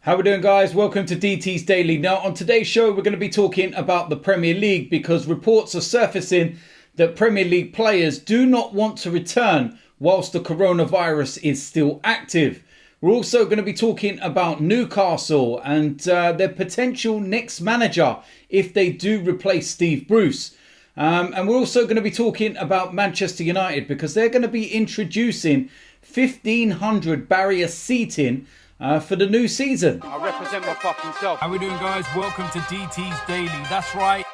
How we doing, guys? Welcome to DT's Daily. Now, on today's show, we're going to be talking about the Premier League because reports are surfacing that Premier League players do not want to return whilst the coronavirus is still active. We're also going to be talking about Newcastle and their potential next manager if they do replace Steve Bruce. And we're also going to be talking about Manchester United because they're going to be introducing 1,500 barrier seating for the new season. I represent my fucking self. How we doing, guys? Welcome to DT's Daily. That's right.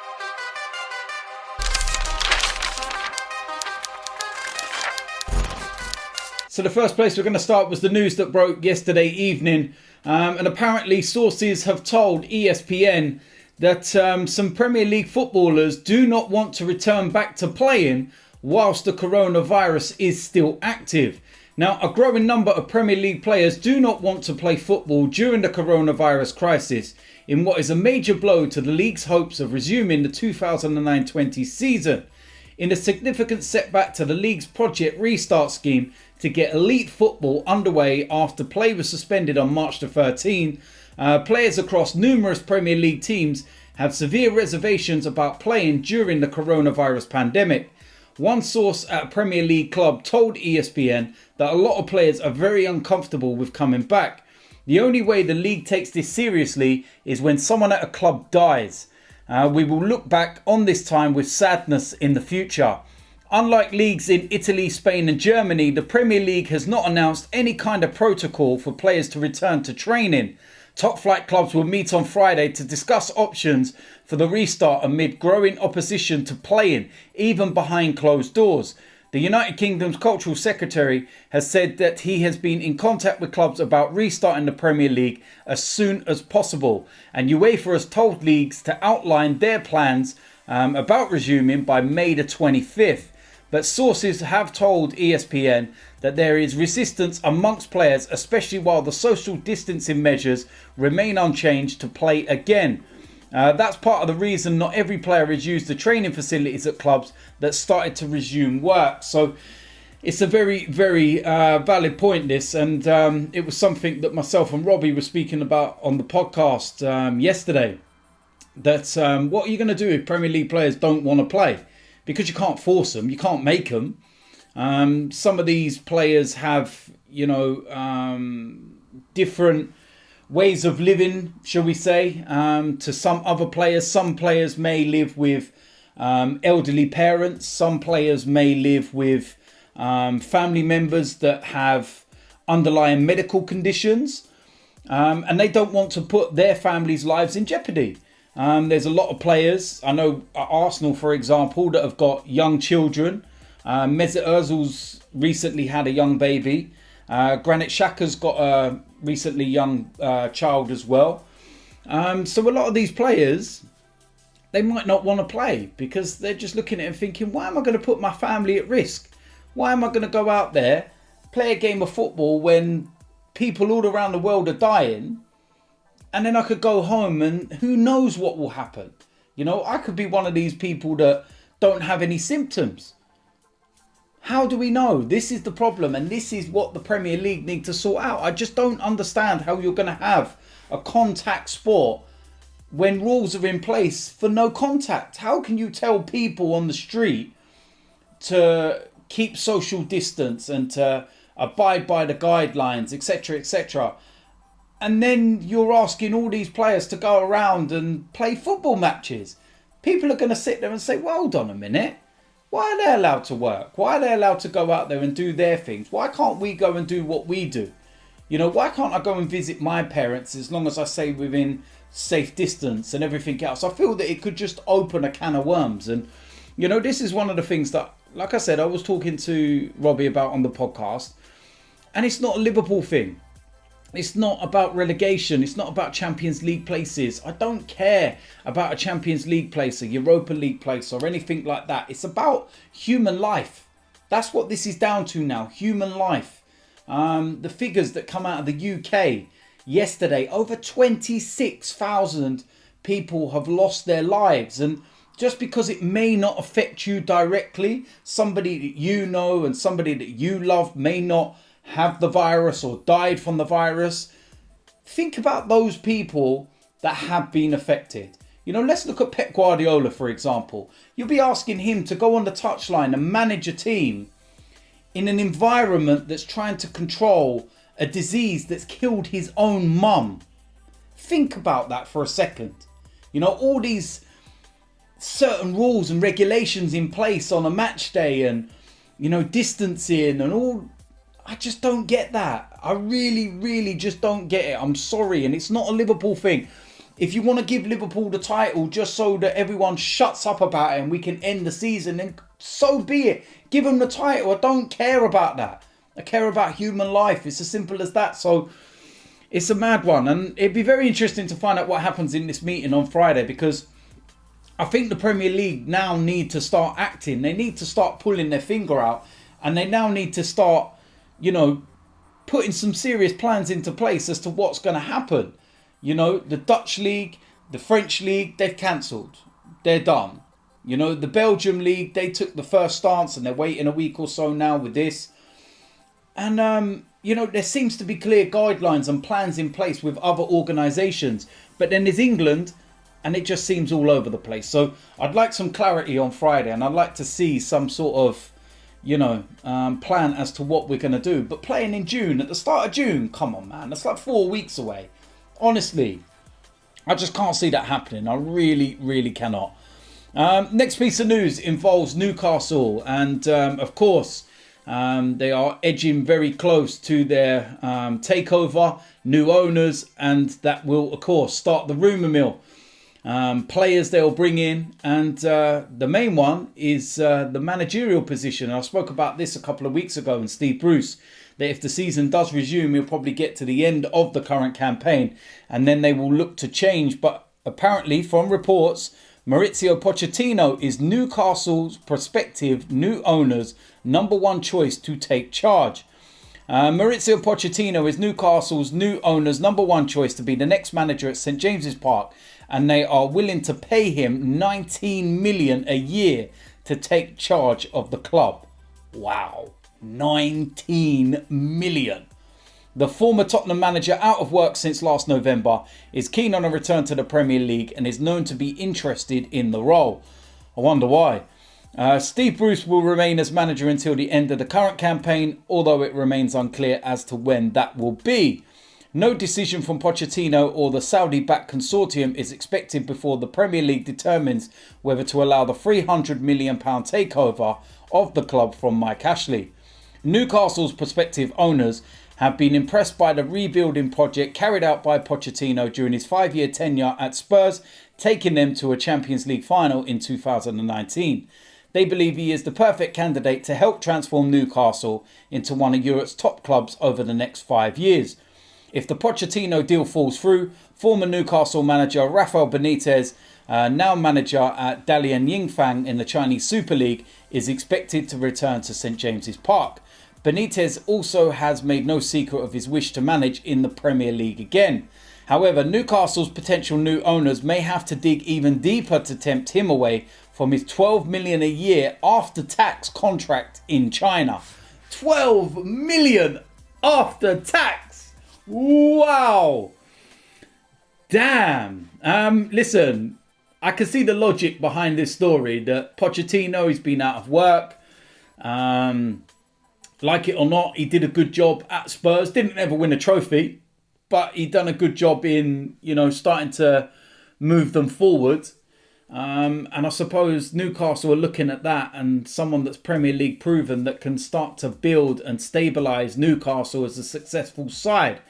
So the first place we're going to start was the news that broke yesterday evening. And apparently sources have told ESPN that some Premier League footballers do not want to return back to playing whilst the coronavirus is still active. Now, a growing number of Premier League players do not want to play football during the coronavirus crisis in what is a major blow to the league's hopes of resuming the 2019-20 season. In a significant setback to the league's Project Restart scheme to get elite football underway after play was suspended on March the 13th, players across numerous Premier League teams have severe reservations about playing during the coronavirus pandemic. One source at a Premier League club told ESPN that a lot of players are very uncomfortable with coming back. The only way the league takes this seriously is when someone at a club dies. We will look back on this time with sadness in the future. Unlike leagues in Italy, Spain and Germany, the Premier League has not announced any kind of protocol for players to return to training. Top flight clubs will meet on Friday to discuss options for the restart amid growing opposition to playing, even behind closed doors. The United Kingdom's Cultural Secretary has said that he has been in contact with clubs about restarting the Premier League as soon as possible. And UEFA has told leagues to outline their plans about resuming by May the 25th. But sources have told ESPN that there is resistance amongst players, especially while the social distancing measures remain unchanged, to play again. That's part of the reason not every player has used the training facilities at clubs that started to resume work. So it's a very, very valid point, this. And it was something that myself and Robbie were speaking about on the podcast yesterday. That what are you going to do if Premier League players don't want to play? Because you can't force them, you can't make them. Some of these players have, different ways of living, shall we say, to some other players. Some players may live with elderly parents. Some players may live with family members that have underlying medical conditions. And they don't want to put their families' lives in jeopardy. There's a lot of players, I know at Arsenal, for example, that have got young children. Mesut Ozil's recently had a young baby. Granit Xhaka's got a recently young child as well. So a lot of these players, they might not want to play because they're just looking at it and thinking, why am I going to put my family at risk? Why am I going to go out there, play a game of football when people all around the world are dying? And then I could go home and who knows what will happen. I could be one of these people that don't have any symptoms. How do we know? This is the problem, and this is what the Premier League need to sort out. I just don't understand how you're going to have a contact sport when rules are in place for no contact. How can you tell people on the street to keep social distance and to abide by the guidelines, etc., etc.? And then you're asking all these players to go around and play football matches. People are going to sit there and say, well, hold on a minute. Why are they allowed to work? Why are they allowed to go out there and do their things? Why can't we go and do what we do? Why can't I go and visit my parents as long as I stay within safe distance and everything else? I feel that it could just open a can of worms. And, this is one of the things that, like I said, I was talking to Robbie about on the podcast. And it's not a Liverpool thing. It's not about relegation. It's not about Champions League places. I don't care about a Champions League place, a Europa League place or anything like that. It's about human life. That's what this is down to now, human life. The figures that come out of the UK yesterday, over 26,000 people have lost their lives. And just because it may not affect you directly, somebody that you know and somebody that you love may not have the virus or died from the virus, Think about those people that have been affected. You know, let's look at Pep Guardiola, for example. You'll be asking him to go on the touchline and manage a team in an environment that's trying to control a disease that's killed his own mum. Think about that for a second. You know, all these certain rules and regulations in place on a match day and, you know, distancing and all. I just don't get that. I really just don't get it. I'm sorry. And it's not a Liverpool thing. If you want to give Liverpool the title just so that everyone shuts up about it and we can end the season, then so be it. Give them the title. I don't care about that. I care about human life. It's as simple as that. So it's a mad one. And it'd be very interesting to find out what happens in this meeting on Friday, because I think the Premier League now need to start acting. They need to start pulling their finger out, and they now need to start, you know, putting some serious plans into place as to what's going to happen. You know, the Dutch League, the French League, they've cancelled. They're done. You know, the Belgium League, they took the first stance and they're waiting a week or so now with this. And, you know, there seems to be clear guidelines and plans in place with other organisations. But then there's England, and it just seems all over the place. So I'd like some clarity on Friday, and I'd like to see some sort of, you know, plan as to what we're going to do. But playing in June, at the start of June, come on, man. That's like 4 weeks away. Honestly, I just can't see that happening. I really cannot. Next piece of news involves Newcastle. And, of course, they are edging very close to their takeover, new owners. And that will, of course, start the rumour mill. Players they'll bring in, and the main one is the managerial position. I spoke about this a couple of weeks ago, and Steve Bruce, that if the season does resume, he'll probably get to the end of the current campaign, and then they will look to change. But apparently, from reports, Mauricio Pochettino is Newcastle's prospective new owner's number one choice to take charge. Mauricio Pochettino is Newcastle's new owner's number one choice to be the next manager at St James's Park, and they are willing to pay him 19 million a year to take charge of the club. Wow, 19 million. The former Tottenham manager, out of work since last November, is keen on a return to the Premier League and is known to be interested in the role. I wonder why. Steve Bruce will remain as manager until the end of the current campaign, although it remains unclear as to when that will be. No decision from Pochettino or the Saudi-backed consortium is expected before the Premier League determines whether to allow the £300 million takeover of the club from Mike Ashley. Newcastle's prospective owners have been impressed by the rebuilding project carried out by Pochettino during his 5-year tenure at Spurs, taking them to a Champions League final in 2019. They believe he is the perfect candidate to help transform Newcastle into one of Europe's top clubs over the next 5 years. If the Pochettino deal falls through, former Newcastle manager Rafael Benitez, now manager at Dalian Yingfang in the Chinese Super League, is expected to return to St James's Park. Benitez also has made no secret of his wish to manage in the Premier League again. However, Newcastle's potential new owners may have to dig even deeper to tempt him away from his 12 million a year after tax contract in China. 12 million after tax! Wow! Damn! Listen, I can see the logic behind this story, that Pochettino has been out of work. Like it or not, he did a good job at Spurs. Didn't ever win a trophy, but he done a good job in, you know, starting to move them forward. And I suppose Newcastle are looking at that, and someone that's Premier League proven that can start to build and stabilise Newcastle as a successful side.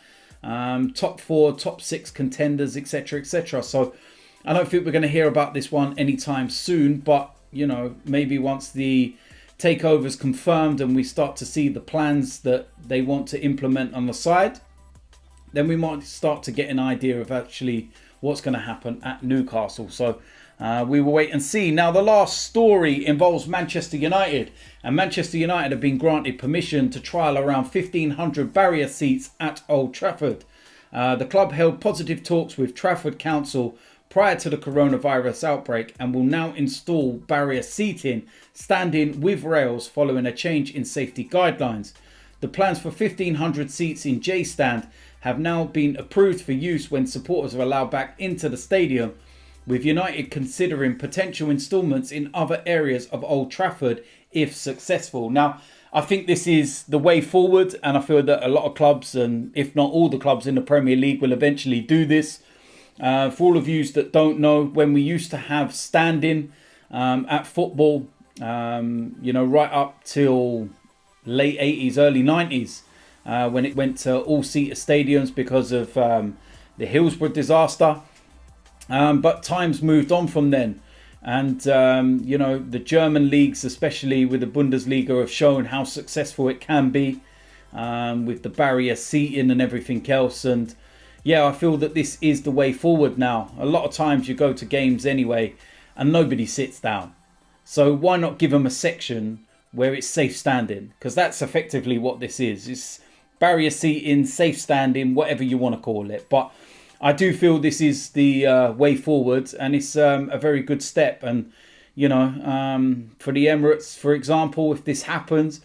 Top 4, top 6 contenders, etc, etc. So I don't think we're going to hear about this one anytime soon, but, you know, maybe once the takeover's confirmed and we start to see the plans that they want to implement on the side, then we might start to get an idea of actually what's going to happen at Newcastle. So we will wait and see. Now, the last story involves Manchester United, and Manchester United have been granted permission to trial around 1,500 barrier seats at Old Trafford. The club held positive talks with Trafford Council prior to the coronavirus outbreak and will now install barrier seating standing with rails following a change in safety guidelines. The plans for 1,500 seats in J Stand have now been approved for use when supporters are allowed back into the stadium, with United considering potential instalments in other areas of Old Trafford if successful. Now, I think this is the way forward, and I feel that a lot of clubs, and if not all the clubs in the Premier League, will eventually do this. For all of you that don't know, when we used to have standing at football, right up till late 80s, early 90s, when it went to all-seater stadiums because of the Hillsborough disaster. But times moved on from then. And, the German leagues, especially with the Bundesliga, have shown how successful it can be with the barrier seating and everything else. And, yeah, I feel that this is the way forward now. A lot of times you go to games anyway and nobody sits down. So why not give them a section where it's safe standing? Because that's effectively what this is. It's barrier seating, safe standing, whatever you want to call it. But I do feel this is the way forward, and it's a very good step. And, for the Emirates, for example, if this happens,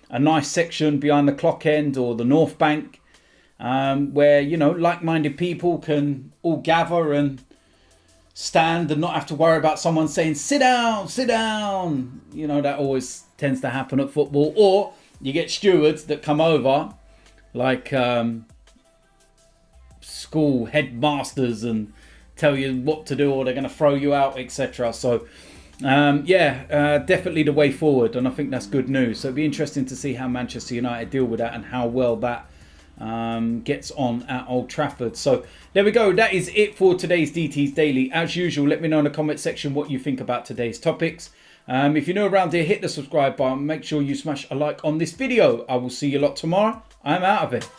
a nice section behind the clock end or the North Bank, where, like-minded people can all gather and stand and not have to worry about someone saying, sit down, sit down. That always tends to happen at football. Or you get stewards that come over, like school headmasters, and tell you what to do, or they're going to throw you out, etc. So, definitely the way forward, and I think that's good news. So it'd be interesting to see how Manchester United deal with that and how well that gets on at Old Trafford. So there we go. That is it for today's DT's Daily. As usual, let me know in the comment section what you think about today's topics. If you're new around here, hit the subscribe button. Make sure you smash a like on this video. I will see you lot tomorrow. I'm out of it.